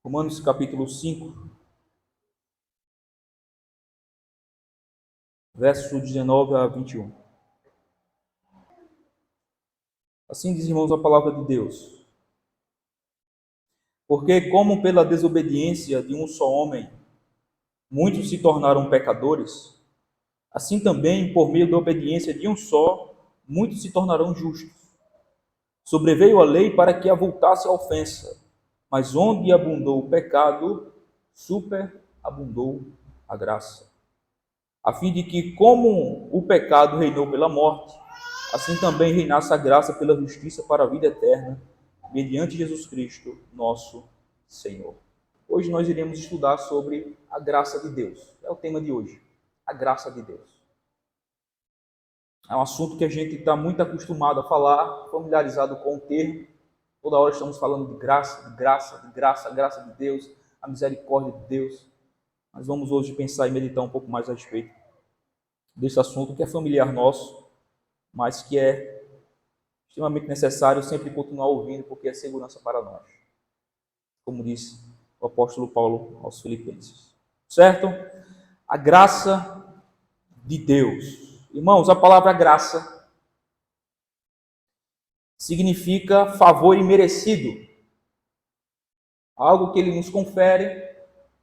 Romanos capítulo 5, verso 19 a 21. Assim diz, irmãos, a palavra de Deus. Porque como pela desobediência de um só homem, muitos se tornaram pecadores, assim também, por meio da obediência de um só, muitos se tornarão justos. Sobreveio a lei para que avultasse a ofensa, mas onde abundou o pecado, superabundou a graça. A fim de que, como o pecado reinou pela morte, assim também reinasse a graça pela justiça para a vida eterna, mediante Jesus Cristo, nosso Senhor. Hoje nós iremos estudar sobre a graça de Deus. É o tema de hoje, a graça de Deus. É um assunto que a gente está muito acostumado a falar, familiarizado com o termo. Toda hora estamos falando de graça, de graça, de graça, a graça de Deus, a misericórdia de Deus. Mas vamos hoje pensar e meditar um pouco mais a respeito desse assunto que é familiar nosso, mas que é extremamente necessário sempre continuar ouvindo, porque é segurança para nós. Como disse o apóstolo Paulo aos Filipenses. Certo? A graça de Deus. Irmãos, a palavra graça significa favor imerecido. Algo que ele nos confere,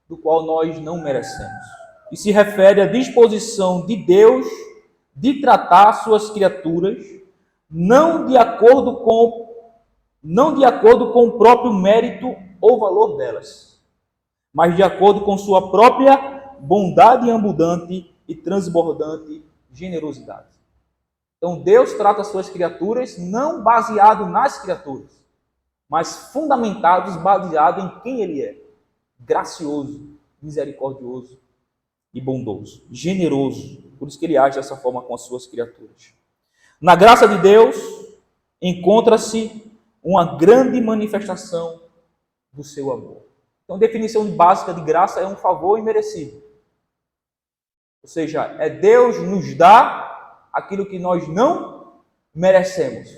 do qual nós não merecemos. E se refere à disposição de Deus de tratar suas criaturas não de acordo com o próprio mérito ou valor delas, mas de acordo com sua própria bondade abundante e transbordante generosidade. Então Deus trata suas criaturas não baseado nas criaturas, mas fundamentados, baseado em quem Ele é. Gracioso, misericordioso e bondoso, generoso. Por isso que Ele age dessa forma com as suas criaturas. Na graça de Deus encontra-se uma grande manifestação do seu amor. Então, a definição básica de graça é um favor imerecido. Ou seja, é Deus nos dar aquilo que nós não merecemos.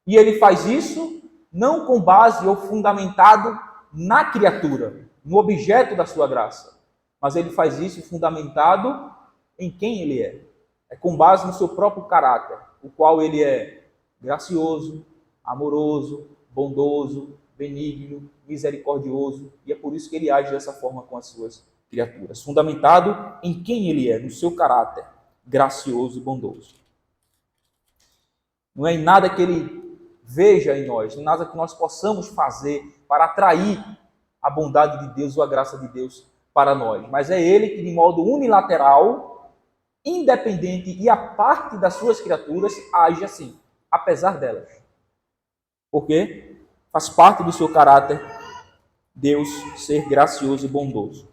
E Ele faz isso não com base ou fundamentado na criatura, no objeto da sua graça, mas Ele faz isso fundamentado em quem Ele é. É com base no seu próprio caráter, o qual Ele é gracioso, amoroso, bondoso, benigno, misericordioso, e é por isso que Ele age dessa forma com as suas criaturas, fundamentado em quem Ele é, no seu caráter gracioso e bondoso. Não é em nada que Ele veja em nós, nada que nós possamos fazer para atrair a bondade de Deus ou a graça de Deus para nós, mas é Ele que de modo unilateral, independente e a parte das suas criaturas, age assim, apesar delas. Por quê? Faz parte do seu caráter Deus ser gracioso e bondoso.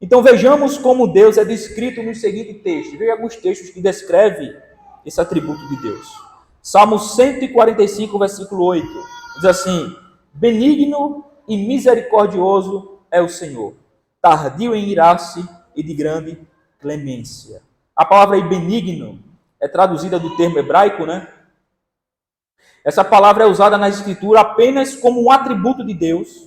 Então vejamos como Deus é descrito no seguinte texto. Veja alguns textos que descrevem esse atributo de Deus. Salmo 145, versículo 8, diz assim: benigno e misericordioso é o Senhor, tardio em irar-se e de grande clemência. A palavra aí, benigno, é traduzida do termo hebraico, né? Essa palavra é usada na Escritura apenas como um atributo de Deus,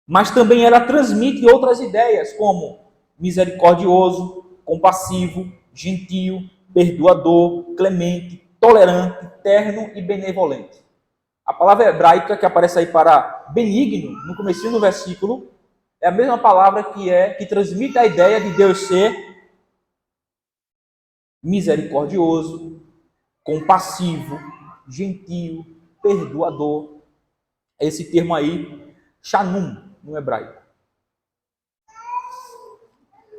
mas também ela transmite outras ideias, como misericordioso, compassivo, gentil, perdoador, clemente, tolerante, terno e benevolente. A palavra hebraica que aparece aí para benigno, no comecinho do versículo, é a mesma palavra que transmite a ideia de Deus ser misericordioso, compassivo, gentil, perdoador. Esse termo aí, shanum, no hebraico.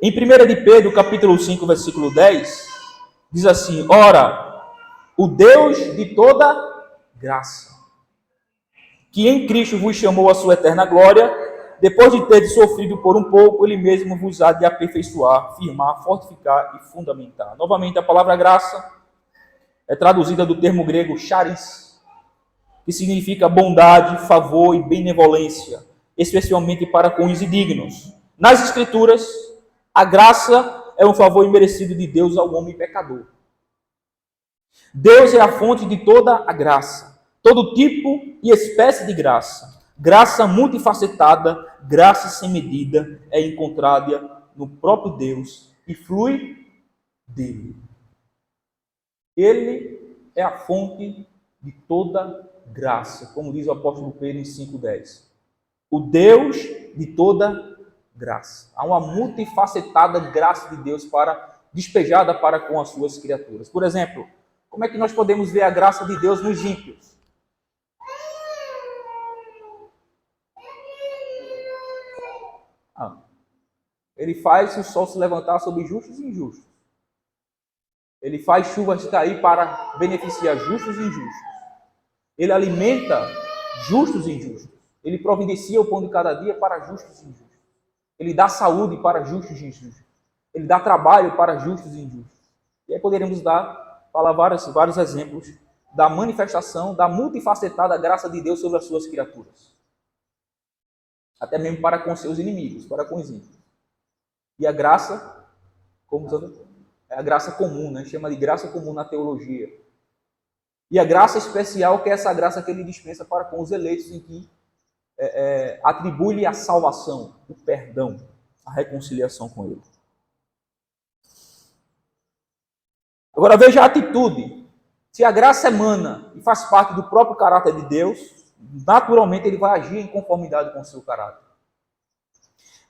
Em 1 de Pedro, capítulo 5, versículo 10, diz assim: ora, o Deus de toda graça, que em Cristo vos chamou a sua eterna glória, depois de ter sofrido por um pouco, Ele mesmo vos há de aperfeiçoar, firmar, fortificar e fundamentar. Novamente, a palavra graça é traduzida do termo grego charis, que significa bondade, favor e benevolência, especialmente para com os indignos. Nas Escrituras, a graça é um favor imerecido de Deus ao homem pecador. Deus é a fonte de toda a graça, todo tipo e espécie de graça. graça multifacetada, graça sem medida, é encontrada no próprio Deus e flui dele. Ele é a fonte de toda graça, como diz o apóstolo Pedro em 5,10. O Deus de toda graça. Há uma multifacetada graça de Deus despejada para com as suas criaturas. Por exemplo, como é que nós podemos ver a graça de Deus nos ímpios? Ele faz o sol se levantar sobre justos e injustos. Ele faz chuvas cair para beneficiar justos e injustos. Ele alimenta justos e injustos. Ele providencia o pão de cada dia para justos e injustos. Ele dá saúde para justos e injustos. Ele dá trabalho para justos e injustos. E aí poderíamos falar vários exemplos da manifestação, da multifacetada graça de Deus sobre as suas criaturas. Até mesmo para com seus inimigos, para com os ímpios. E a graça, é a graça comum, né? A gente chama de graça comum na teologia. E a graça especial, que é essa graça que ele dispensa para com os eleitos, em que atribui-lhe a salvação, o perdão, a reconciliação com ele. Agora veja a atitude. Se a graça emana e faz parte do próprio caráter de Deus, naturalmente ele vai agir em conformidade com o seu caráter.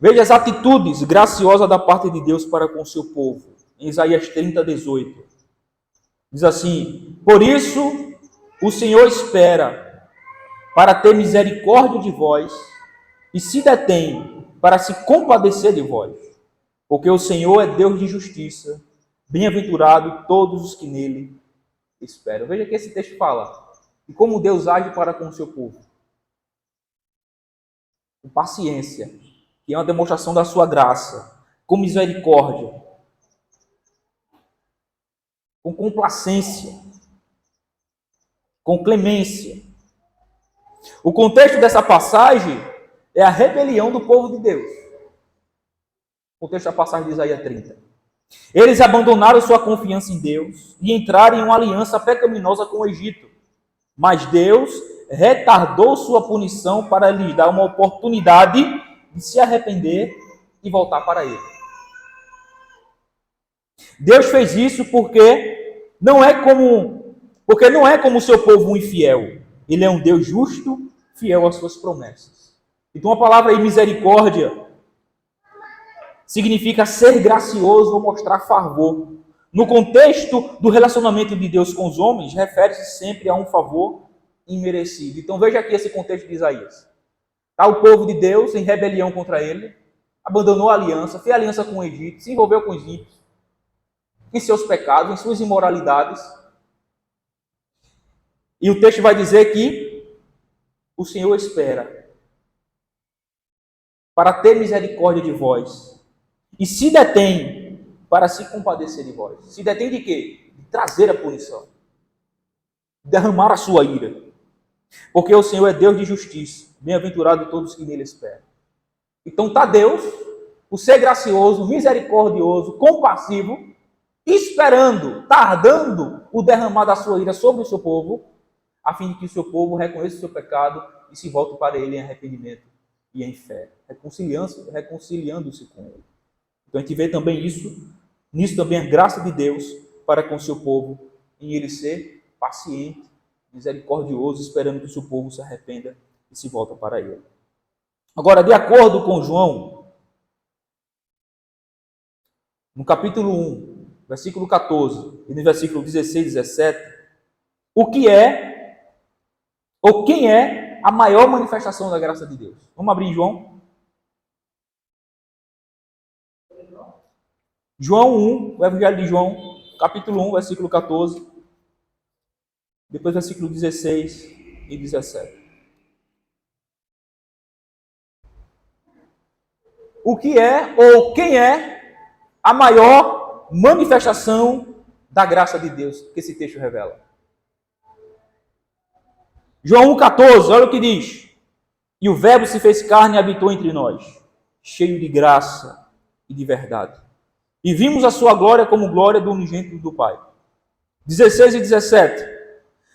Veja as atitudes graciosas da parte de Deus para com o seu povo. Em Isaías 30, 18. Diz assim: por isso o Senhor espera para ter misericórdia de vós e se detém para se compadecer de vós. Porque o Senhor é Deus de justiça, bem-aventurado todos os que nele esperam. Veja que esse texto fala de como Deus age para com o seu povo. Com paciência, que é uma demonstração da sua graça, com misericórdia, com complacência, com clemência. O contexto dessa passagem é a rebelião do povo de Deus. O contexto da passagem de Isaías 30. Eles abandonaram sua confiança em Deus e entraram em uma aliança pecaminosa com o Egito. Mas Deus retardou sua punição para lhes dar uma oportunidade de se arrepender e voltar para ele. Deus fez isso porque não é como o seu povo infiel. Ele é um Deus justo, fiel às suas promessas. Então a palavra aí, misericórdia, significa ser gracioso ou mostrar favor. No contexto do relacionamento de Deus com os homens, refere-se sempre a um favor imerecido. Então veja aqui esse contexto de Isaías. Está o povo de Deus em rebelião contra ele, abandonou a aliança, fez aliança com o Egito, se envolveu com os ímpios, em seus pecados, em suas imoralidades. E o texto vai dizer que o Senhor espera para ter misericórdia de vós e se detém para se compadecer de vós. Se detém de quê? De trazer a punição, derramar a sua ira. Porque o Senhor é Deus de justiça, bem-aventurado todos que nele esperam. Então está Deus, por ser gracioso, misericordioso, compassivo, esperando, tardando o derramar da sua ira sobre o seu povo, a fim de que o seu povo reconheça o seu pecado e se volte para ele em arrependimento e em fé, reconciliando-se com ele. Então a gente vê também nisso também a graça de Deus para com o seu povo, em ele ser paciente, misericordioso, esperando que o seu povo se arrependa e se volte para ele. Agora, de acordo com João, no capítulo 1, versículo 14 e no versículo 16 e 17, quem é a maior manifestação da graça de Deus? Vamos abrir em João. João 1, o Evangelho de João, capítulo 1, versículo 14, depois versículo 16 e 17. Quem é a maior manifestação da graça de Deus que esse texto revela? João 1,14, olha o que diz. E o Verbo se fez carne e habitou entre nós, cheio de graça e de verdade. E vimos a sua glória como glória do unigênito do Pai. 16 e 17.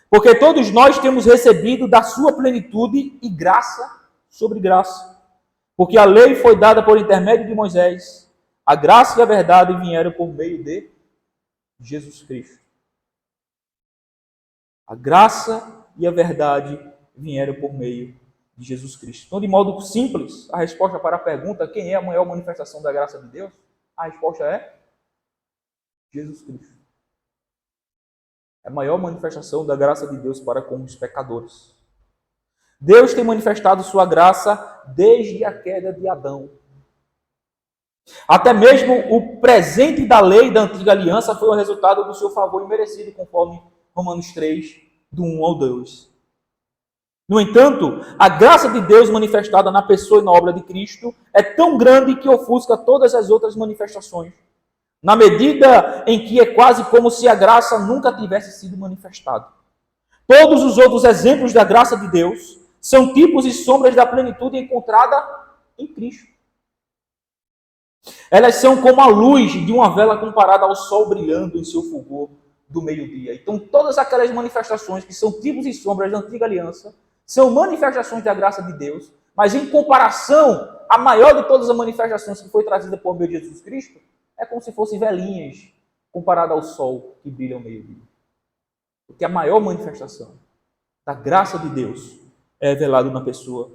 Porque todos nós temos recebido da sua plenitude e graça sobre graça. Porque a lei foi dada por intermédio de Moisés, a graça e a verdade vieram por meio de Jesus Cristo. A graça e a verdade vieram por meio de Jesus Cristo. Então, de modo simples, a resposta para a pergunta, quem é a maior manifestação da graça de Deus? A resposta é Jesus Cristo. É a maior manifestação da graça de Deus para com os pecadores. Deus tem manifestado sua graça desde a queda de Adão. Até mesmo o presente da lei da antiga aliança foi o resultado do seu favor imerecido, conforme Romanos 3, do 1 ao 2. No entanto, a graça de Deus manifestada na pessoa e na obra de Cristo é tão grande que ofusca todas as outras manifestações, na medida em que é quase como se a graça nunca tivesse sido manifestada. Todos os outros exemplos da graça de Deus são tipos e sombras da plenitude encontrada em Cristo. Elas são como a luz de uma vela comparada ao sol brilhando em seu fulgor do meio-dia. Então, todas aquelas manifestações que são tipos e sombras da antiga aliança são manifestações da graça de Deus, mas em comparação, a maior de todas as manifestações que foi trazida por meio de Jesus Cristo é como se fossem velinhas comparada ao sol que brilha ao meio-dia. Porque a maior manifestação da graça de Deus é revelada na pessoa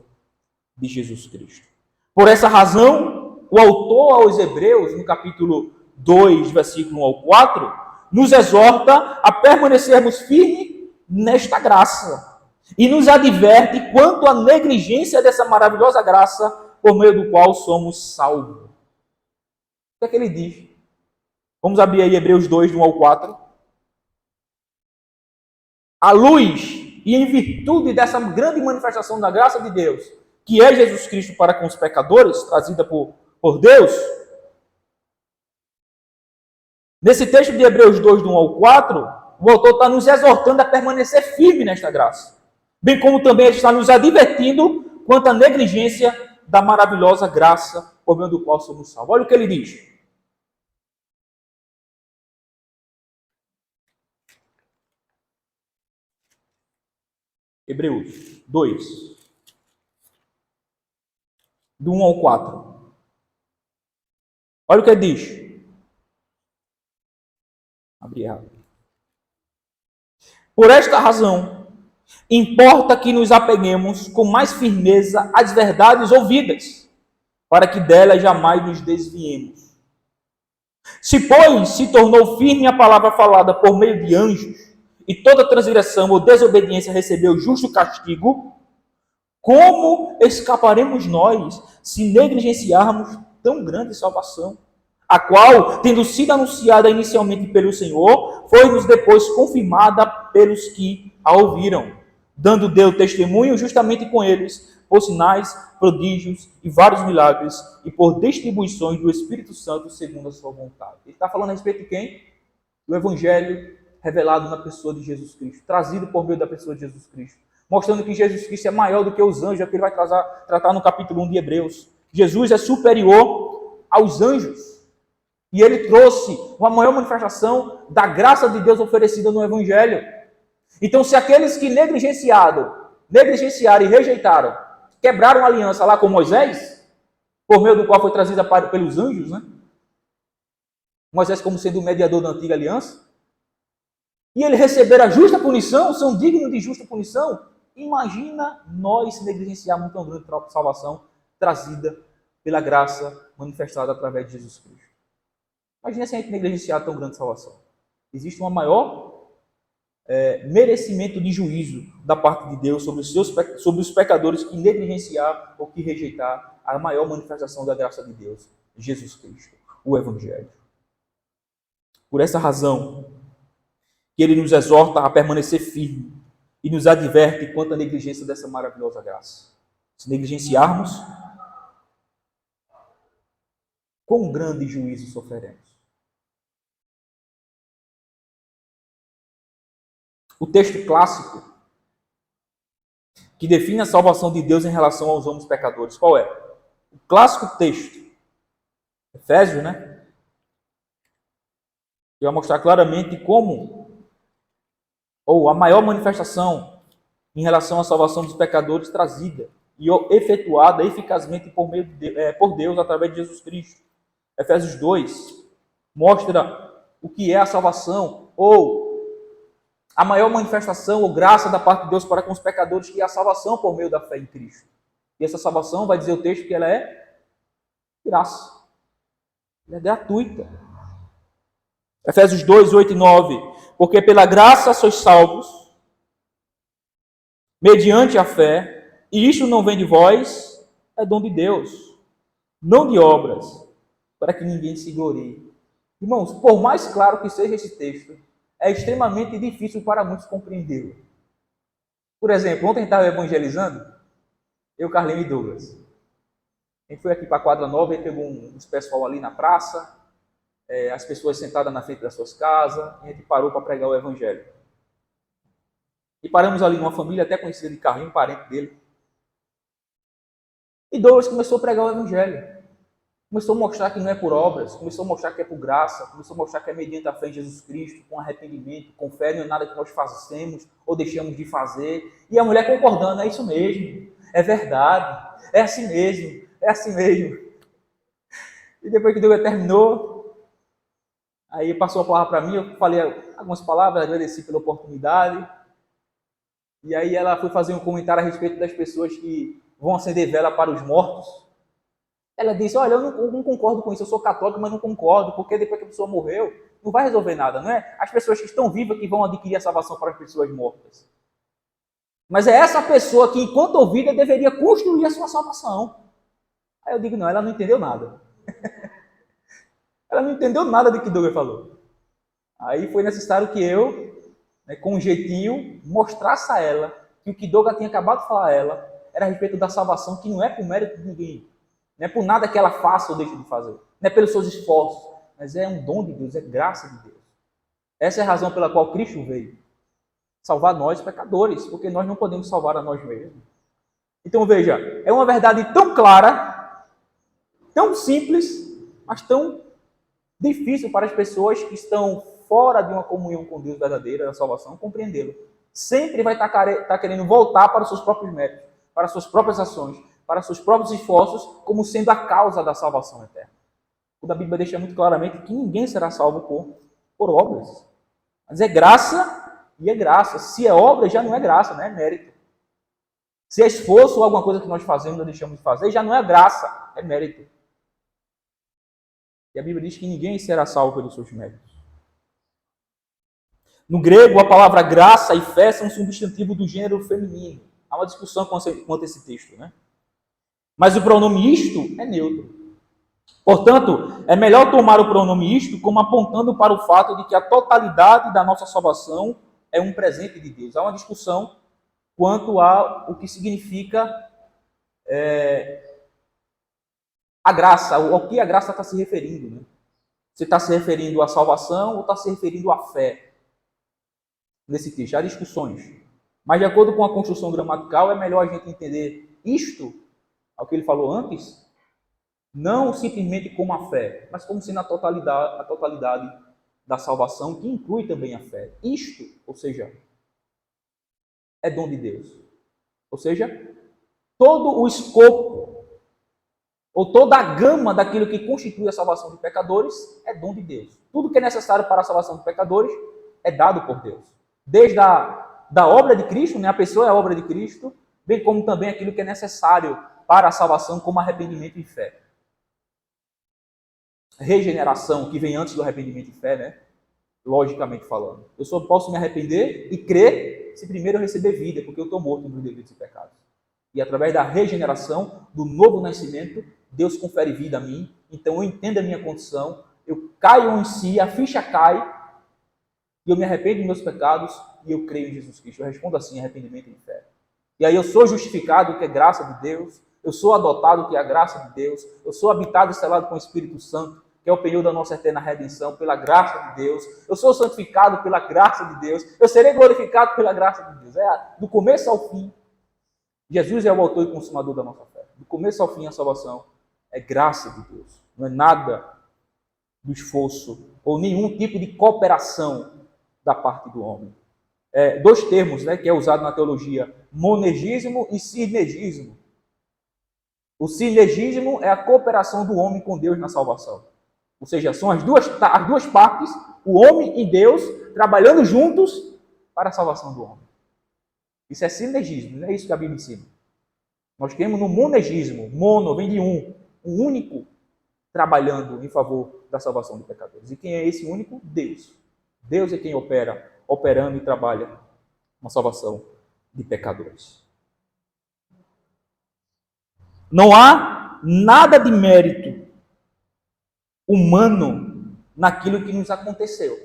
de Jesus Cristo. Por essa razão, o autor aos Hebreus, no capítulo 2, versículo 1 ao 4, nos exorta a permanecermos firmes nesta graça e nos adverte quanto à negligência dessa maravilhosa graça por meio do qual somos salvos. O que é que ele diz? Vamos abrir aí Hebreus 2, do 1 ao 4. À luz e em virtude dessa grande manifestação da graça de Deus, que é Jesus Cristo para com os pecadores, trazida por Deus, nesse texto de Hebreus 2, do 1 ao 4, o autor está nos exortando a permanecer firme nesta graça, bem como também ele está nos advertindo quanto à negligência da maravilhosa graça por meio do qual somos salvos. Olha o que ele diz. Hebreus 2, do 1 ao 4. Olha o que ele diz. Abri errado. Por esta razão, importa que nos apeguemos com mais firmeza às verdades ouvidas, para que delas jamais nos desviemos. Se, pois, se tornou firme a palavra falada por meio de anjos, e toda transgressão ou desobediência recebeu justo castigo, como escaparemos nós se negligenciarmos tão grande salvação, a qual, tendo sido anunciada inicialmente pelo Senhor, foi-nos depois confirmada pelos que a ouviram, dando Deus testemunho justamente com eles, por sinais, prodígios e vários milagres, e por distribuições do Espírito Santo segundo a sua vontade. Ele está falando a respeito de quem? Do Evangelho revelado na pessoa de Jesus Cristo, trazido por meio da pessoa de Jesus Cristo, mostrando que Jesus Cristo é maior do que os anjos, é o que ele vai tratar no capítulo 1 de Hebreus. Jesus é superior aos anjos, e ele trouxe uma maior manifestação da graça de Deus oferecida no Evangelho. Então, se aqueles que negligenciaram e rejeitaram, quebraram a aliança lá com Moisés, por meio do qual foi trazida pelos anjos, né? Moisés como sendo o mediador da antiga aliança, e ele receber a justa punição, são dignos de justa punição. Imagina nós se negligenciarmos tão grande salvação trazida pela graça manifestada através de Jesus Cristo. Imagina se a gente negligenciar tão grande salvação. Existe um maior merecimento de juízo da parte de Deus sobre os pecadores que negligenciar ou que rejeitar a maior manifestação da graça de Deus, Jesus Cristo, o Evangelho. Por essa razão, que ele nos exorta a permanecer firme e nos adverte quanto à negligência dessa maravilhosa graça. Se negligenciarmos, quão grande juízo sofreremos. O texto clássico que define a salvação de Deus em relação aos homens pecadores, qual é? O clássico texto, Efésios, né? Que vai mostrar claramente como ou a maior manifestação em relação à salvação dos pecadores trazida e efetuada eficazmente por Deus através de Jesus Cristo. Efésios 2 mostra o que é a salvação, ou a maior manifestação ou graça da parte de Deus para com os pecadores, que é a salvação por meio da fé em Cristo. E essa salvação, vai dizer o texto, que ela é graça. Ela é gratuita. Efésios 2, 8 e 9. Porque pela graça sois salvos, mediante a fé, e isto não vem de vós, é dom de Deus, não de obras, para que ninguém se glorie. Irmãos, por mais claro que seja esse texto, é extremamente difícil para muitos compreendê-lo. Por exemplo, ontem estava evangelizando, eu, Carlinhos e Douglas. A gente foi aqui para a quadra nova e pegou uns pessoal ali na praça, as pessoas sentadas na frente das suas casas, e a gente parou para pregar o evangelho. E paramos ali numa família até conhecida de Carlinhos, parente dele. E Douglas começou a pregar o evangelho. Começou a mostrar que não é por obras, começou a mostrar que é por graça, começou a mostrar que é mediante a fé em Jesus Cristo, com arrependimento, com fé, não é nada que nós fazemos ou deixamos de fazer. E a mulher concordando, é isso mesmo, é verdade, é assim mesmo, é assim mesmo. E depois que Deus terminou, aí passou a palavra para mim, eu falei algumas palavras, agradeci pela oportunidade. E aí ela foi fazer um comentário a respeito das pessoas que vão acender vela para os mortos. Ela disse, olha, eu não concordo com isso, eu sou católico, mas não concordo, porque depois que a pessoa morreu, não vai resolver nada, não é? As pessoas que estão vivas que vão adquirir a salvação para as pessoas mortas. Mas é essa pessoa que, enquanto ouvida, deveria construir a sua salvação. Aí eu digo, não, ela não entendeu nada. Ela não entendeu nada do que Douglas falou. Aí foi necessário que eu, com um jeitinho, mostrasse a ela que o que Douglas tinha acabado de falar a ela era a respeito da salvação, que não é por mérito de ninguém. Não é por nada que ela faça ou deixe de fazer. Não é pelos seus esforços. Mas é um dom de Deus, é graça de Deus. Essa é a razão pela qual Cristo veio. Salvar nós, pecadores. Porque nós não podemos salvar a nós mesmos. Então veja, é uma verdade tão clara, tão simples, mas tão difícil para as pessoas que estão fora de uma comunhão com Deus verdadeira, da salvação, compreendê-lo. Sempre vai estar querendo voltar para os seus próprios méritos, para as suas próprias ações, para seus próprios esforços, como sendo a causa da salvação eterna. Quando a Bíblia deixa muito claramente que ninguém será salvo por obras. Mas é graça e é graça. Se é obra, já não é graça, não é mérito. Se é esforço ou alguma coisa que nós fazemos ou deixamos de fazer, já não é graça, é mérito. E a Bíblia diz que ninguém será salvo pelos seus méritos. No grego, a palavra graça e fé são um substantivo do gênero feminino. Há uma discussão quanto a esse texto, né? Mas o pronome isto é neutro. Portanto, é melhor tomar o pronome isto como apontando para o fato de que a totalidade da nossa salvação é um presente de Deus. Há uma discussão quanto a o que significa a graça, ao que a graça está se referindo. Né? Se está se referindo à salvação ou está se referindo à fé. Nesse texto, há discussões. Mas de acordo com a construção gramatical, é melhor a gente entender isto, ao que ele falou antes, não simplesmente como a fé, mas como sendo a totalidade da salvação, que inclui também a fé. Isto, ou seja, é dom de Deus. Ou seja, todo o escopo, ou toda a gama daquilo que constitui a salvação de pecadores, é dom de Deus. Tudo que é necessário para a salvação de pecadores é dado por Deus. Desde da obra de Cristo, né? A pessoa é a obra de Cristo, bem como também aquilo que é necessário para a salvação, como arrependimento e fé. Regeneração, que vem antes do arrependimento e fé, né? Logicamente falando. Eu só posso me arrepender e crer se primeiro eu receber vida, porque eu estou morto nos delitos e pecados. E através da regeneração, do novo nascimento, Deus confere vida a mim, então eu entendo a minha condição, eu caio em si, a ficha cai, e eu me arrependo dos meus pecados, e eu creio em Jesus Cristo. Eu respondo assim, arrependimento e fé. E aí eu sou justificado, que é graça de Deus, eu sou adotado, que é a graça de Deus, eu sou habitado e selado com o Espírito Santo, que é o período da nossa eterna redenção, pela graça de Deus, eu sou santificado pela graça de Deus, eu serei glorificado pela graça de Deus. Do começo ao fim, Jesus é o autor e consumador da nossa fé. Do começo ao fim, a salvação é graça de Deus. Não é nada do esforço ou nenhum tipo de cooperação da parte do homem. Dois termos, né, que é usado na teologia, monergismo e sinergismo. O sinergismo é a cooperação do homem com Deus na salvação. Ou seja, são as duas partes, o homem e Deus, trabalhando juntos para a salvação do homem. Isso é sinergismo, não é isso que a Bíblia ensina. Nós temos no monergismo, mono vem de um único trabalhando em favor da salvação dos pecadores. E quem é esse único? Deus. Deus é quem operando e trabalha na salvação de pecadores. Não há nada de mérito humano naquilo que nos aconteceu.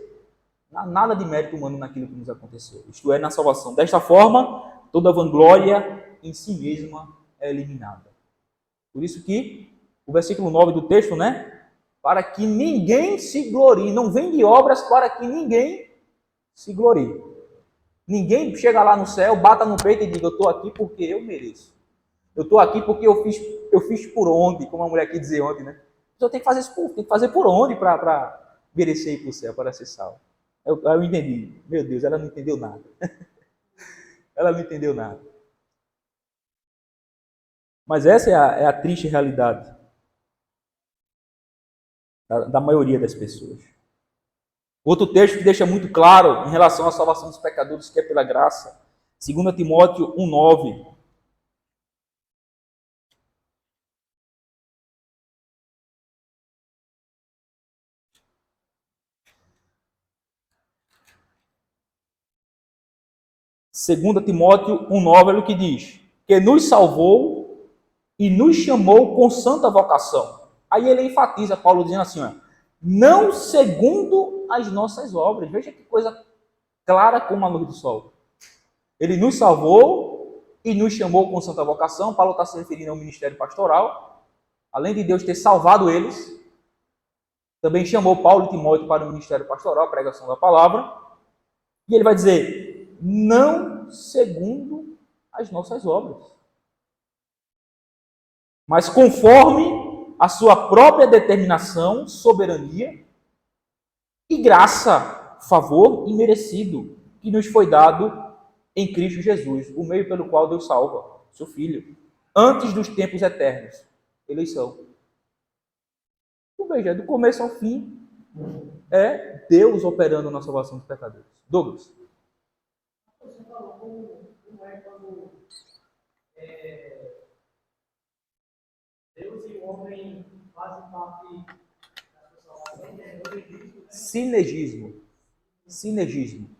Não há nada de mérito humano naquilo que nos aconteceu. Isto é, na salvação. Desta forma, toda vanglória em si mesma é eliminada. Por isso que o versículo 9 do texto, né? Para que ninguém se glorie. Não vem de obras para que ninguém se glorie. Ninguém chega lá no céu, bata no peito e diga, eu estou aqui porque eu mereço. Eu estou aqui porque eu fiz por onde, como a mulher aqui dizia ontem, né? Eu tenho que fazer isso tem que fazer por onde para merecer ir para o céu, para ser salvo. Eu entendi. Meu Deus, ela não entendeu nada. Ela não entendeu nada. Mas essa é a triste realidade da maioria das pessoas. Outro texto que deixa muito claro em relação à salvação dos pecadores, que é pela graça. 2 Timóteo 1,9. Segunda Timóteo 1,9 é o que diz, que nos salvou e nos chamou com santa vocação. Aí ele enfatiza, Paulo dizendo assim, ó, não segundo as nossas obras. Veja que coisa clara como a luz do sol. Ele nos salvou e nos chamou com santa vocação. Paulo está se referindo ao ministério pastoral. Além de Deus ter salvado eles, também chamou Paulo e Timóteo para o ministério pastoral, a pregação da palavra. E ele vai dizer, não segundo as nossas obras, mas conforme a sua própria determinação, soberania e graça, favor imerecido, que nos foi dado em Cristo Jesus, o meio pelo qual Deus salva, seu Filho, antes dos tempos eternos. Eleição. Então, veja, do começo ao fim, é Deus operando na salvação dos pecadores. Douglas. Você falou como é quando Deus e o homem fazem parte da sua salvação, né? Sinergismo. Sinergismo.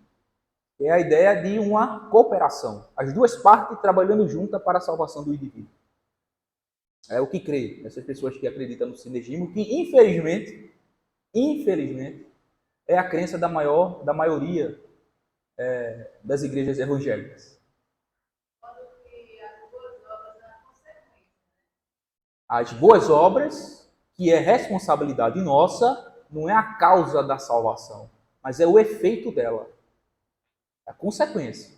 É a ideia de uma cooperação. As duas partes trabalhando juntas para a salvação do indivíduo. É o que creio. Essas pessoas que acreditam no sinergismo, que infelizmente, é a crença da maioria das igrejas evangélicas. As boas obras, que é responsabilidade nossa, não é a causa da salvação, mas é o efeito dela, é a consequência.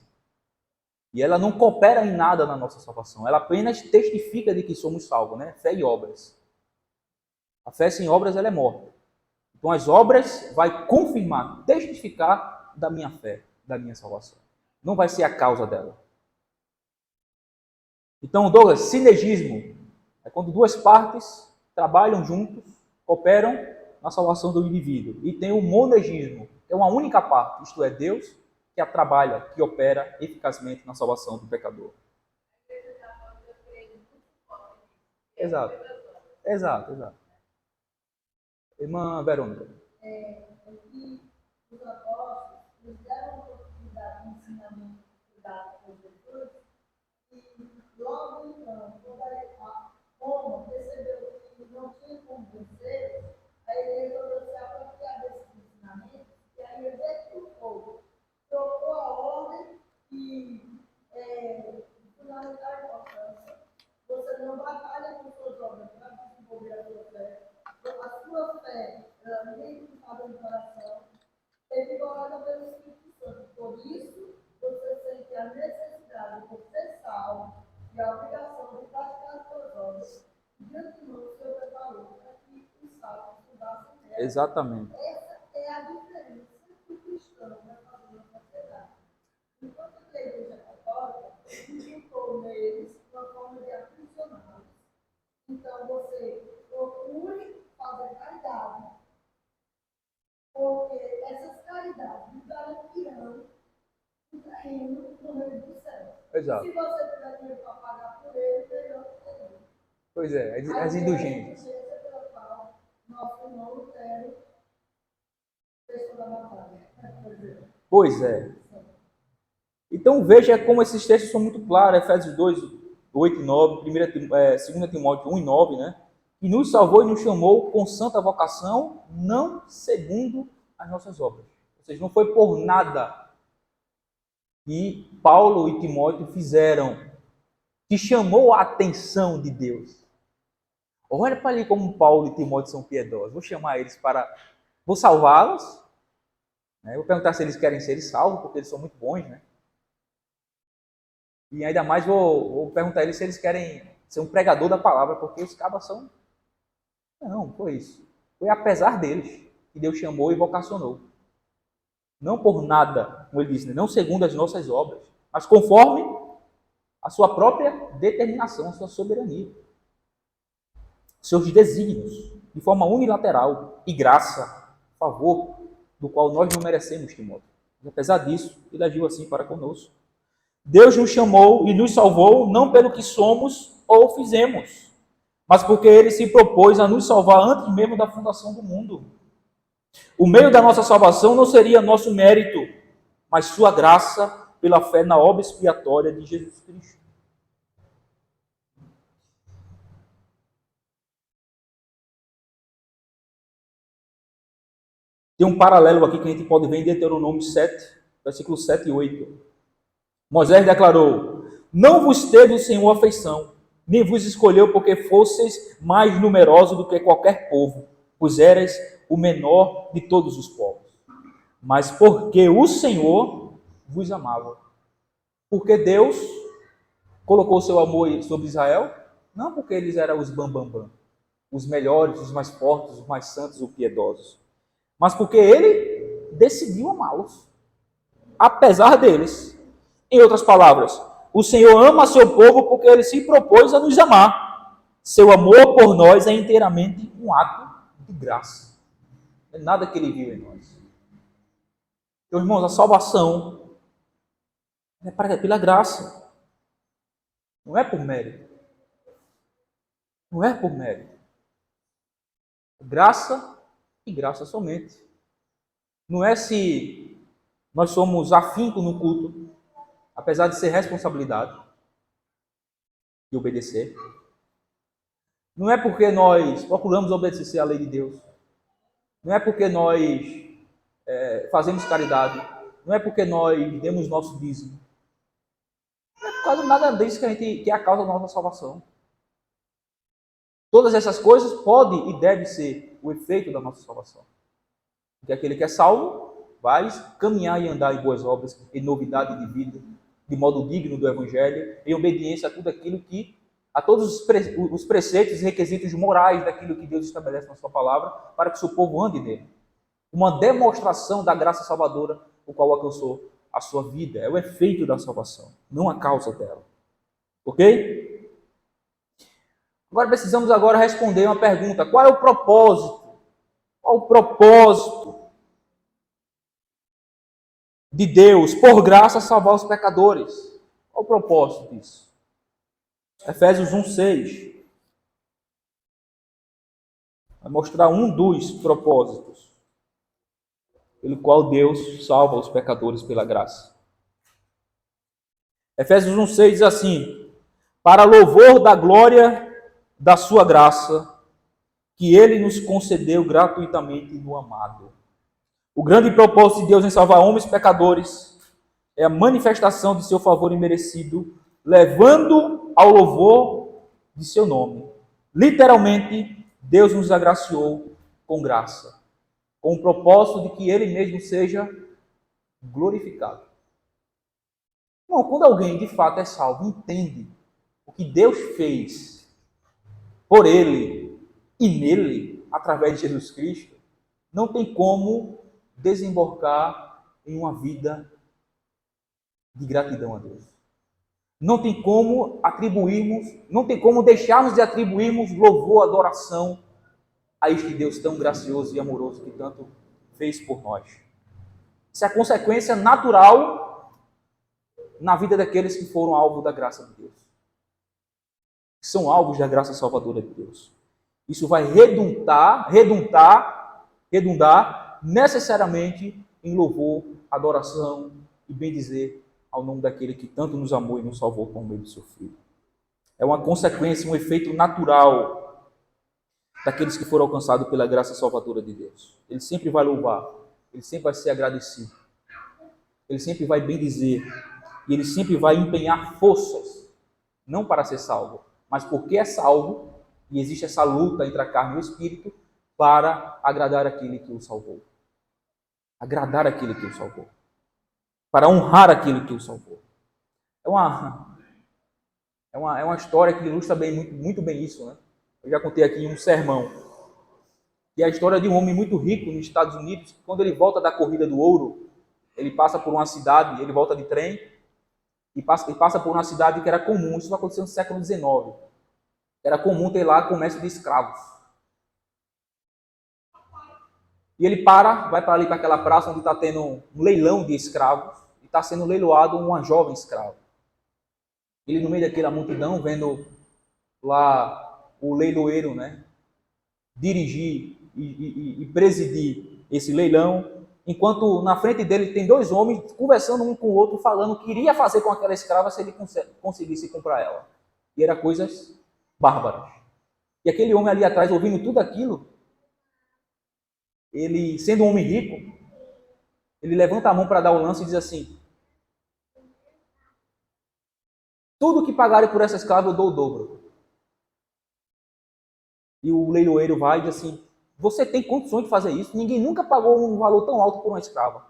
E ela não coopera em nada na nossa salvação, ela apenas testifica de que somos salvos, né? Fé e obras. A fé sem obras ela é morta. Então as obras vai confirmar, testificar da minha fé, da minha salvação. Não vai ser a causa dela. Então, Douglas, sinergismo é quando duas partes trabalham juntos, cooperam na salvação do indivíduo. E tem o monergismo, que é uma única parte, isto é, Deus, que a trabalha, que opera eficazmente na salvação do pecador. Exato. Exato. Irmã Verônica. Que os apóstolos nos deram a oportunidade de ensinamento dado por Jesus, e logo então, quando a Roma percebeu que não tinha como vencer, aí ele resolveu se apropriar desses ensinamentos, e aí ele deturpou, trocou a ordem e fundamental importância. Você não batalha com suas obras para desenvolver a sua fé. A sua fé, identificada no coração, é vigorada pelo Espírito Santo. Por isso, você sente a necessidade de ser salvo e a obrigação de praticar as suas obras. De antemão, o Senhor preparou para que os salvos estudassem nela. Exatamente. Essa é a diferença que o cristão vai fazer na sociedade. Enquanto a Igreja Católica implantou neles uma forma de aprisioná-los, certinho no reino do céu. Exato. Se você tiver dinheiro para pagar por ele, melhor que ele. Pois é, as indulgências. Pela qual nosso irmão Lutero fez toda a batalha. Pois é. Então veja como esses textos são muito claros, Efésios 2, 8 e 9, 2 Timóteo 1 e 9, né? Que nos salvou e nos chamou com santa vocação, não segundo as nossas obras. Ou seja, não foi por nada que Paulo e Timóteo fizeram, que chamou a atenção de Deus. Olha para ali como Paulo e Timóteo são piedosos. Vou chamar eles para... Vou salvá-los. Né? Vou perguntar se eles querem ser salvos, porque eles são muito bons, né? E ainda mais vou perguntar a eles se eles querem ser um pregador da palavra, porque os cabas são... Não, foi isso. Foi apesar deles que Deus chamou e vocacionou. Não por nada, como ele disse, não segundo as nossas obras, mas conforme a sua própria determinação, a sua soberania. Seus desígnios, de forma unilateral e graça, favor, do qual nós não merecemos, Timóteo. Mas, apesar disso, ele agiu assim para conosco. Deus nos chamou e nos salvou não pelo que somos ou fizemos, mas porque ele se propôs a nos salvar antes mesmo da fundação do mundo. O meio da nossa salvação não seria nosso mérito, mas sua graça pela fé na obra expiatória de Jesus Cristo. Tem um paralelo aqui que a gente pode ver em Deuteronômio 7, versículos 7 e 8. Moisés declarou: não vos teve o Senhor afeição, nem vos escolheu porque fosseis mais numerosos do que qualquer povo, pois erais o menor de todos os povos. Mas porque o Senhor vos amava. Porque Deus colocou seu amor sobre Israel? Não porque eles eram os bambambam, os melhores, os mais fortes, os mais santos, os piedosos. Mas porque ele decidiu amá-los, apesar deles. Em outras palavras, o Senhor ama seu povo porque ele se propôs a nos amar. Seu amor por nós é inteiramente um ato de graça. Não é nada que ele viu em nós. Então, irmãos, a salvação é pela graça. Não é por mérito. Não é por mérito. Graça e graça somente. Não é se nós somos afinco no culto, apesar de ser responsabilidade de obedecer. Não é porque nós procuramos obedecer à lei de Deus. Não é porque nós fazemos caridade. Não é porque nós demos nosso dízimo. Não é por causa de nada disso que é a causa da nossa salvação. Todas essas coisas podem e devem ser o efeito da nossa salvação. Porque aquele que é salvo vai caminhar e andar em boas obras, em novidade de vida, de modo digno do Evangelho, em obediência a tudo aquilo a todos os preceitos e requisitos morais daquilo que Deus estabelece na sua palavra, para que o seu povo ande nele. Uma demonstração da graça salvadora, o qual alcançou a sua vida. É o efeito da salvação, não a causa dela. Ok? Agora precisamos responder uma pergunta. Qual é o propósito? Qual o propósito de Deus, por graça, salvar os pecadores? Qual o propósito disso? Efésios 1:6 vai mostrar um dos propósitos pelo qual Deus salva os pecadores pela graça. Efésios 1:6 diz assim: para louvor da glória da sua graça, que ele nos concedeu gratuitamente no amado. O grande propósito de Deus em salvar homens pecadores é a manifestação de seu favor imerecido, levando ao louvor de seu nome. Literalmente, Deus nos agraciou com graça, com o propósito de que ele mesmo seja glorificado. Bom, quando alguém de fato é salvo, entende o que Deus fez por ele e nele, através de Jesus Cristo, não tem como desembocar em uma vida de gratidão a Deus. Não tem como deixarmos de atribuirmos louvor, adoração a este Deus tão gracioso e amoroso que tanto fez por nós. Isso é a consequência natural na vida daqueles que foram alvo da graça de Deus, que são alvos da graça salvadora de Deus. Isso vai redundar necessariamente em louvor, adoração e bendizer ao nome daquele que tanto nos amou e nos salvou por meio do seu Filho. É uma consequência, um efeito natural daqueles que foram alcançados pela graça salvadora de Deus. Ele sempre vai louvar, ele sempre vai ser agradecido, ele sempre vai bendizer e ele sempre vai empenhar forças, não para ser salvo, mas porque é salvo e existe essa luta entre a carne e o espírito para agradar aquele que o salvou. Agradar aquele que o salvou. Para honrar aquele que o salvou. É uma história que ilustra bem, muito bem isso, né? Eu já contei aqui em um sermão. E é a história de um homem muito rico nos Estados Unidos, que quando ele volta da corrida do ouro, ele passa por uma cidade, ele volta de trem, e passa por uma cidade que era comum, isso aconteceu no século XIX. Era comum ter lá comércio de escravos. E ele vai para ali, para aquela praça onde está tendo um leilão de escravos, e está sendo leiloado uma jovem escrava. Ele, no meio daquela multidão, vendo lá o leiloeiro, né, dirigir e presidir esse leilão, enquanto na frente dele tem dois homens conversando um com o outro, falando o que iria fazer com aquela escrava se ele conseguisse comprar ela. E eram coisas bárbaras. E aquele homem ali atrás, ouvindo tudo aquilo, ele, sendo um homem rico, ele levanta a mão para dar o lance e diz assim: tudo que pagarem por essa escrava eu dou o dobro. E o leiloeiro vai e diz assim: você tem condições de fazer isso? Ninguém nunca pagou um valor tão alto por uma escrava.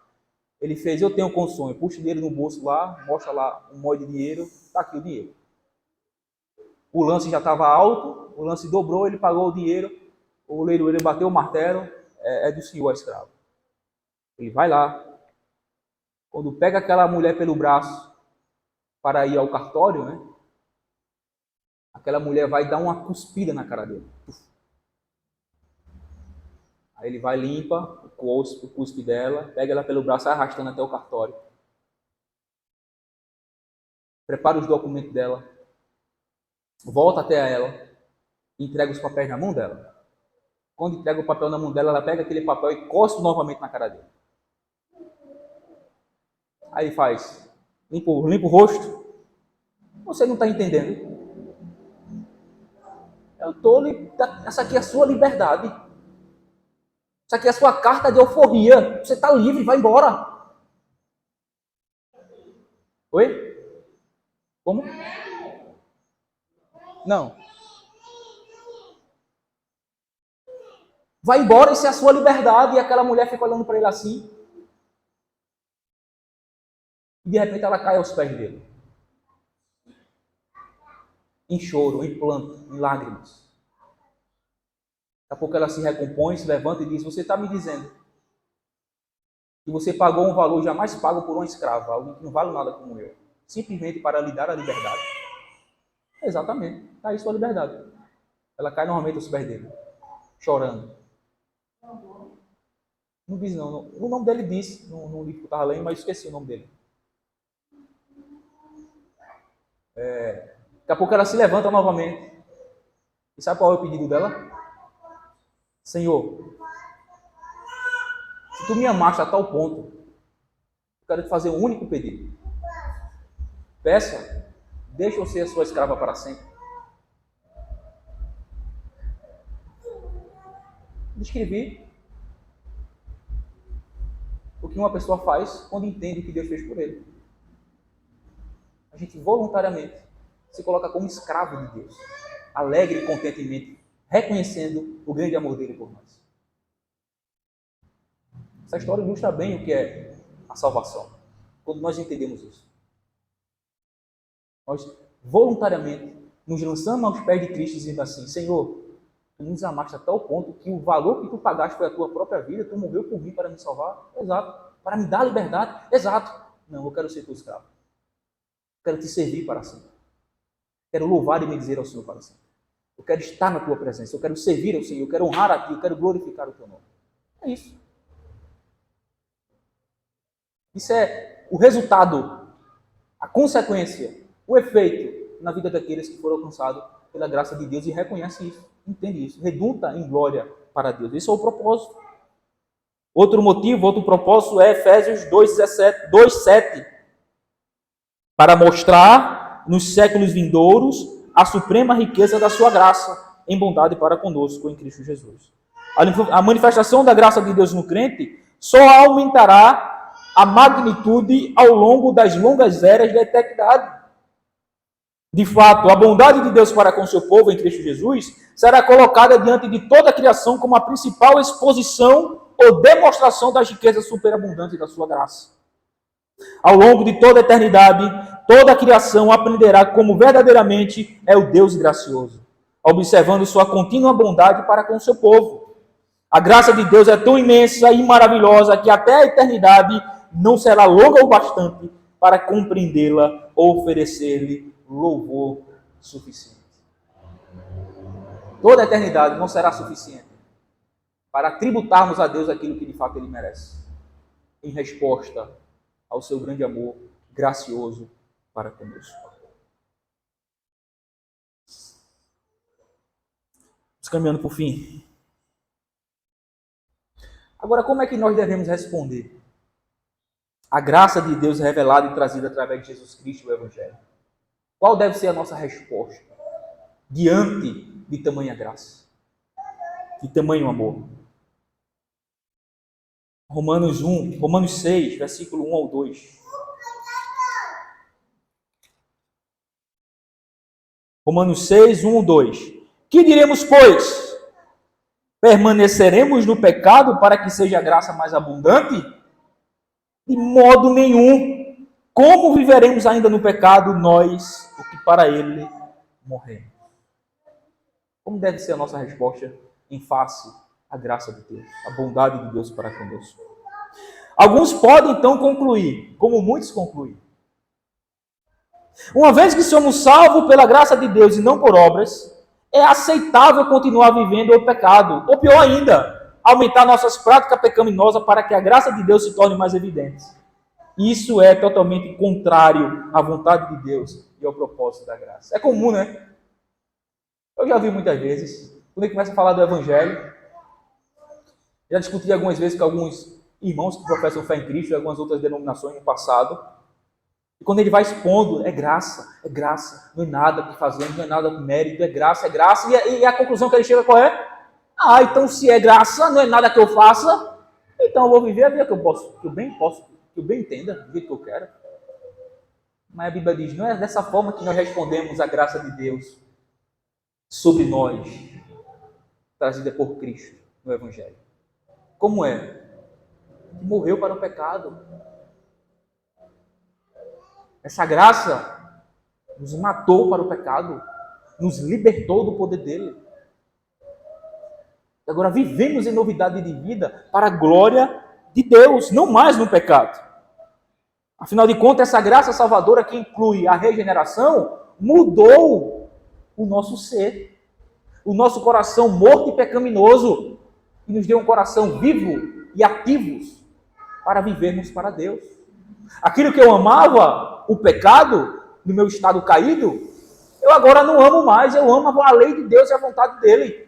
Ele fez: eu tenho condições. Puxa o dinheiro no bolso lá, mostra lá um molde de dinheiro, está aqui o dinheiro. O lance já estava alto, o lance dobrou, ele pagou o dinheiro, o leiloeiro bateu o martelo, é do senhor a escrava. Ele vai lá, quando pega aquela mulher pelo braço para ir ao cartório, né? Aquela mulher vai dar uma cuspida na cara dele. Aí ele vai, limpa o cuspe dela, pega ela pelo braço, arrastando até o cartório. Prepara os documentos dela, volta até ela, entrega os papéis na mão dela. Quando entrega o papel na mão dela, ela pega aquele papel e cospe novamente na cara dele. Aí faz, limpa o rosto. Você não está entendendo? Essa aqui é a sua liberdade. Essa aqui é a sua carta de euforia. Você está livre, vai embora. Oi? Como? Não. Vai embora, isso é a sua liberdade. E aquela mulher fica olhando para ele assim. E de repente ela cai aos pés dele. Em choro, em pranto, em lágrimas. Daqui a pouco ela se recompõe, se levanta e diz: você está me dizendo que você pagou um valor jamais pago por uma escrava, alguém que não vale nada como eu, simplesmente para lhe dar a liberdade? Exatamente, está aí sua liberdade. Ela cai normalmente aos pés dele, chorando. Não diz não. O nome dele diz no livro que eu estava lendo, mas esqueci o nome dele. Daqui a pouco ela se levanta novamente. E sabe qual é o pedido dela? Senhor, se tu me amaste a tal ponto, eu quero te fazer um único pedido. Peça, deixa eu ser a sua escrava para sempre. Descrevi o que uma pessoa faz quando entende o que Deus fez por ele. A gente voluntariamente se coloca como escravo de Deus, alegre e contentemente, reconhecendo o grande amor dele por nós. Essa história ilustra bem o que é a salvação, quando nós entendemos isso. Nós voluntariamente nos lançamos aos pés de Cristo dizendo assim: Senhor, tu nos amaste a tal ponto que o valor que tu pagaste foi a tua própria vida, tu morreu por mim para me salvar? Exato. Para me dar liberdade? Exato. Não, eu quero ser teu escravo. Quero te servir para sempre. Quero louvar e bendizer ao Senhor para sempre. Eu quero estar na tua presença. Eu quero servir ao Senhor. Eu quero honrar a ti. Eu quero glorificar o teu nome. É isso. Isso é o resultado, a consequência, o efeito na vida daqueles que foram alcançados pela graça de Deus e reconhece isso, entende isso, redunda em glória para Deus. Esse é o propósito. Outro motivo, outro propósito é Efésios 2:7, para mostrar nos séculos vindouros a suprema riqueza da sua graça em bondade para conosco em Cristo Jesus. A manifestação da graça de Deus no crente só aumentará a magnitude ao longo das longas eras da eternidade. De fato, a bondade de Deus para com seu povo em Cristo Jesus será colocada diante de toda a criação como a principal exposição ou demonstração das riquezas superabundantes da sua graça. Ao longo de toda a eternidade, toda a criação aprenderá como verdadeiramente é o Deus gracioso, observando sua contínua bondade para com o seu povo. A graça de Deus é tão imensa e maravilhosa que até a eternidade não será longa o bastante para compreendê-la ou oferecer-lhe louvor suficiente. Toda a eternidade não será suficiente para tributarmos a Deus aquilo que de fato Ele merece, em resposta ao seu grande amor gracioso para conosco. Estamos caminhando para o fim. Agora, como é que nós devemos responder à graça de Deus revelada e trazida através de Jesus Cristo, o Evangelho? Qual deve ser a nossa resposta diante de tamanha graça, de tamanho amor? Romanos 6, versículo 1 ao 2. Romanos 6, 1 ao 2. Que diremos, pois? Permaneceremos no pecado para que seja a graça mais abundante? De modo nenhum. Como viveremos ainda no pecado, nós, o que para ele morremos? Como deve ser a nossa resposta em face à graça de Deus, à bondade de Deus para conosco? Alguns podem então concluir, como muitos concluem. Uma vez que somos salvos pela graça de Deus e não por obras, é aceitável continuar vivendo o pecado. Ou pior ainda, aumentar nossas práticas pecaminosas para que a graça de Deus se torne mais evidente. Isso é totalmente contrário à vontade de Deus e ao propósito da graça. É comum, né? Eu já vi muitas vezes, quando ele começa a falar do Evangelho, já discuti algumas vezes com alguns irmãos que professam fé em Cristo e algumas outras denominações no passado. E quando ele vai expondo, é graça, não é nada que fazemos, não é nada com mérito, é graça. E a conclusão que ele chega qual é? Ah, então se é graça, não é nada que eu faça, então eu vou viver a vida que eu posso, que eu bem entenda, do jeito que eu quero. Mas a Bíblia diz, não é dessa forma que nós respondemos à graça de Deus sobre nós, trazida por Cristo no Evangelho. Como é? Morreu para o pecado. Essa graça nos matou para o pecado, nos libertou do poder dele. Agora vivemos em novidade de vida para a glória de Deus, não mais no pecado. Afinal de contas, essa graça salvadora que inclui a regeneração mudou o nosso ser, o nosso coração morto e pecaminoso, e nos deu um coração vivo e ativo para vivermos para Deus. Aquilo que eu amava, o pecado, no meu estado caído, eu agora não amo mais, eu amo a lei de Deus e a vontade dele.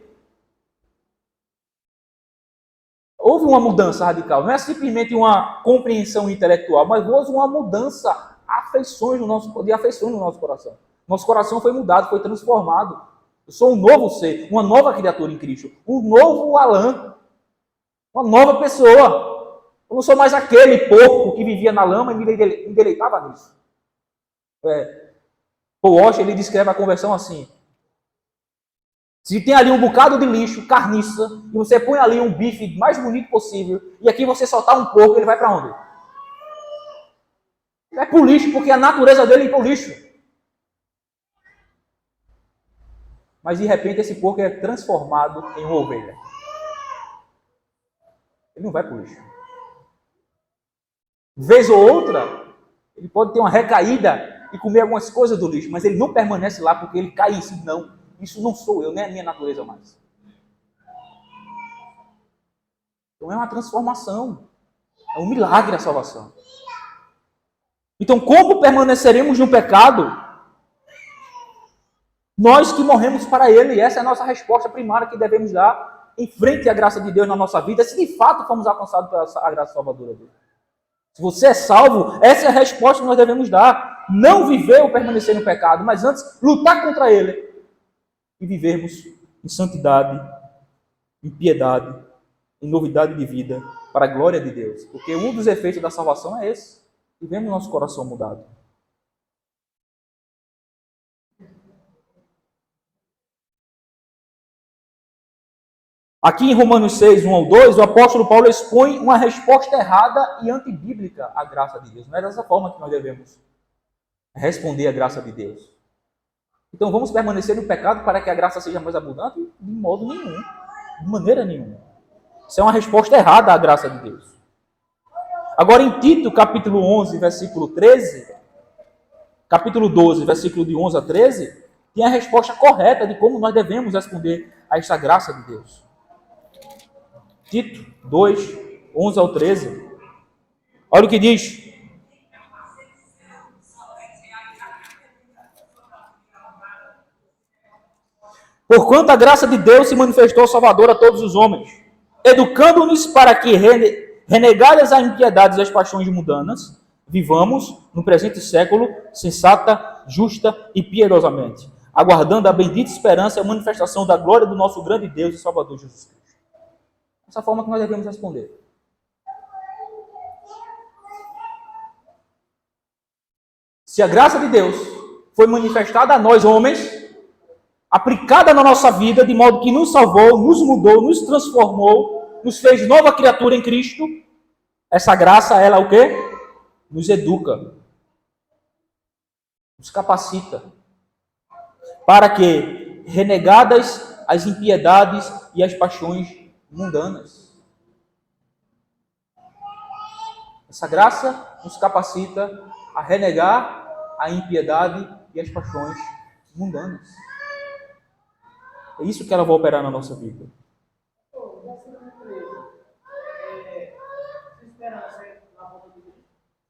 Houve uma mudança radical, não é simplesmente uma compreensão intelectual, mas houve uma mudança de afeições no nosso coração. Nosso coração foi mudado, foi transformado. Eu sou um novo ser, uma nova criatura em Cristo, um novo Alan, uma nova pessoa. Eu não sou mais aquele porco que vivia na lama e me deleitava nisso. Paul Washer, ele descreve a conversão assim: se tem ali um bocado de lixo, carniça, e você põe ali um bife mais bonito possível, e aqui você soltar um porco, ele vai para onde? Ele vai para o lixo, porque a natureza dele é ir para o lixo. Mas de repente esse porco é transformado em uma ovelha. Ele não vai para o lixo. Vez ou outra, ele pode ter uma recaída e comer algumas coisas do lixo, mas ele não permanece lá porque ele cai em si. Não, isso não sou eu, nem é a minha natureza mais. Então é uma transformação, é um milagre a salvação. Então, como permaneceremos no pecado? Nós que morremos para ele, e essa é a nossa resposta primária que devemos dar em frente à graça de Deus na nossa vida, se de fato fomos alcançados pela graça salvadora dele. Se você é salvo, essa é a resposta que nós devemos dar. Não viver ou permanecer no pecado, mas antes lutar contra ele e vivermos em santidade, em piedade, em novidade de vida, para a glória de Deus. Porque um dos efeitos da salvação é esse. Vivemos nosso coração mudado. Aqui em Romanos 6, 1 ao 2, o apóstolo Paulo expõe uma resposta errada e antibíblica à graça de Deus. Não é dessa forma que nós devemos responder à graça de Deus. Então vamos permanecer no pecado para que a graça seja mais abundante? De modo nenhum. De maneira nenhuma. Isso é uma resposta errada à graça de Deus. Agora em Tito, capítulo 11, versículo 13, capítulo 12, versículo de 11 a 13, tem a resposta correta de como nós devemos responder a esta graça de Deus. Tito 2, 11 ao 13. Olha o que diz. Porquanto a graça de Deus se manifestou salvadora a todos os homens, educando-nos para que, renegadas as impiedades e as paixões mundanas, vivamos no presente século sensata, justa e piedosamente, aguardando a bendita esperança e a manifestação da glória do nosso grande Deus e Salvador Jesus Cristo. Essa forma que nós devemos responder. Se a graça de Deus foi manifestada a nós, homens, aplicada na nossa vida, de modo que nos salvou, nos mudou, nos transformou, nos fez nova criatura em Cristo, essa graça, ela o quê? Nos educa, nos capacita, para que, renegadas as impiedades e as paixões mundanas. Essa graça nos capacita a renegar a impiedade e as paixões mundanas. É isso que ela vai operar na nossa vida.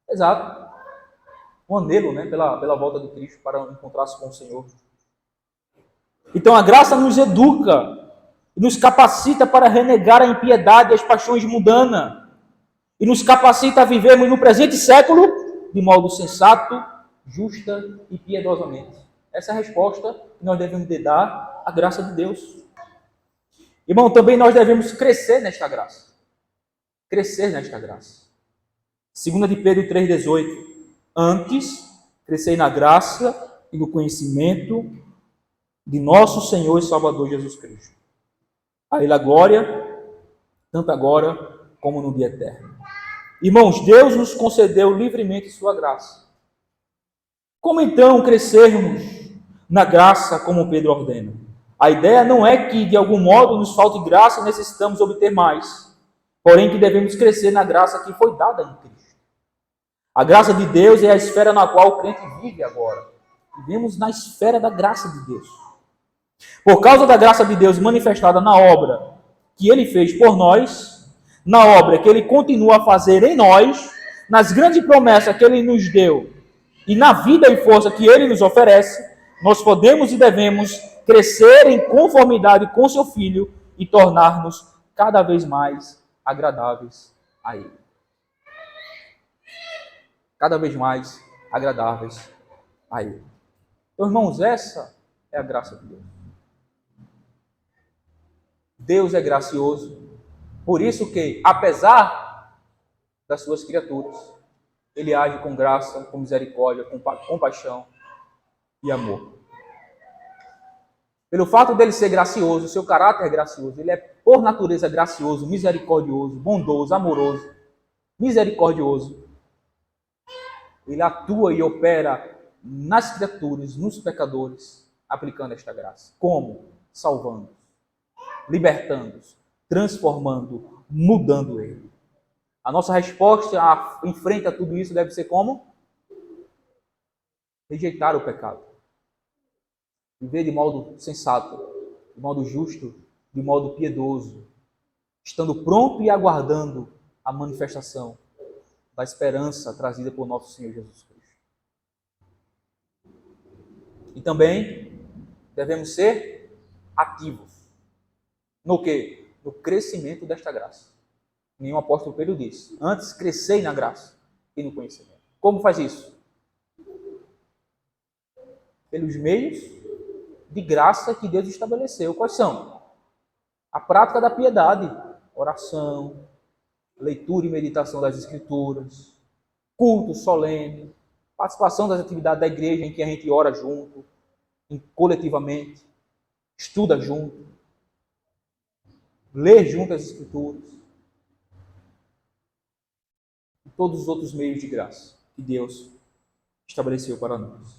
Exato. Um anelo, né, pela volta de Cristo para encontrar-se com o Senhor. Então a graça nos educa e nos capacita para renegar a impiedade e as paixões mundanas. E nos capacita a vivermos no presente século de modo sensato, justa e piedosamente. Essa é a resposta que nós devemos dar à graça de Deus. Irmão, também nós devemos crescer nesta graça. Crescer nesta graça. 2 de Pedro 3,18. Antes, crescei na graça e no conhecimento de nosso Senhor e Salvador Jesus Cristo. A Ele a glória, tanto agora como no dia eterno. Irmãos, Deus nos concedeu livremente sua graça. Como então crescermos na graça como Pedro ordena? A ideia não é que de algum modo nos falte graça e necessitamos obter mais, porém que devemos crescer na graça que foi dada em Cristo. A graça de Deus é a esfera na qual o crente vive agora. Vivemos na esfera da graça de Deus. Por causa da graça de Deus manifestada na obra que Ele fez por nós, na obra que Ele continua a fazer em nós, nas grandes promessas que Ele nos deu e na vida e força que Ele nos oferece, nós podemos e devemos crescer em conformidade com Seu Filho e tornar-nos cada vez mais agradáveis a Ele. Cada vez mais agradáveis a Ele. Então, irmãos, essa é a graça de Deus. Deus é gracioso, por isso que, apesar das suas criaturas, Ele age com graça, com misericórdia, com compaixão e amor. Pelo fato dele ser gracioso, seu caráter é gracioso, ele é por natureza gracioso, misericordioso, bondoso, amoroso, misericordioso. Ele atua e opera nas criaturas, nos pecadores, aplicando esta graça. Como? Salvando, libertando-os, transformando, mudando ele. A nossa resposta em frente a tudo isso deve ser como? Rejeitar o pecado. Viver de modo sensato, de modo justo, de modo piedoso, estando pronto e aguardando a manifestação da esperança trazida por nosso Senhor Jesus Cristo. E também devemos ser ativos. No quê? No crescimento desta graça. Nenhum apóstolo Pedro disse: antes crescei na graça e no conhecimento. Como faz isso? Pelos meios de graça que Deus estabeleceu. Quais são? A prática da piedade, oração, leitura e meditação das Escrituras, culto solene, participação das atividades da igreja em que a gente ora junto, coletivamente, estuda junto, lê junto as Escrituras, e todos os outros meios de graça que Deus estabeleceu para nós.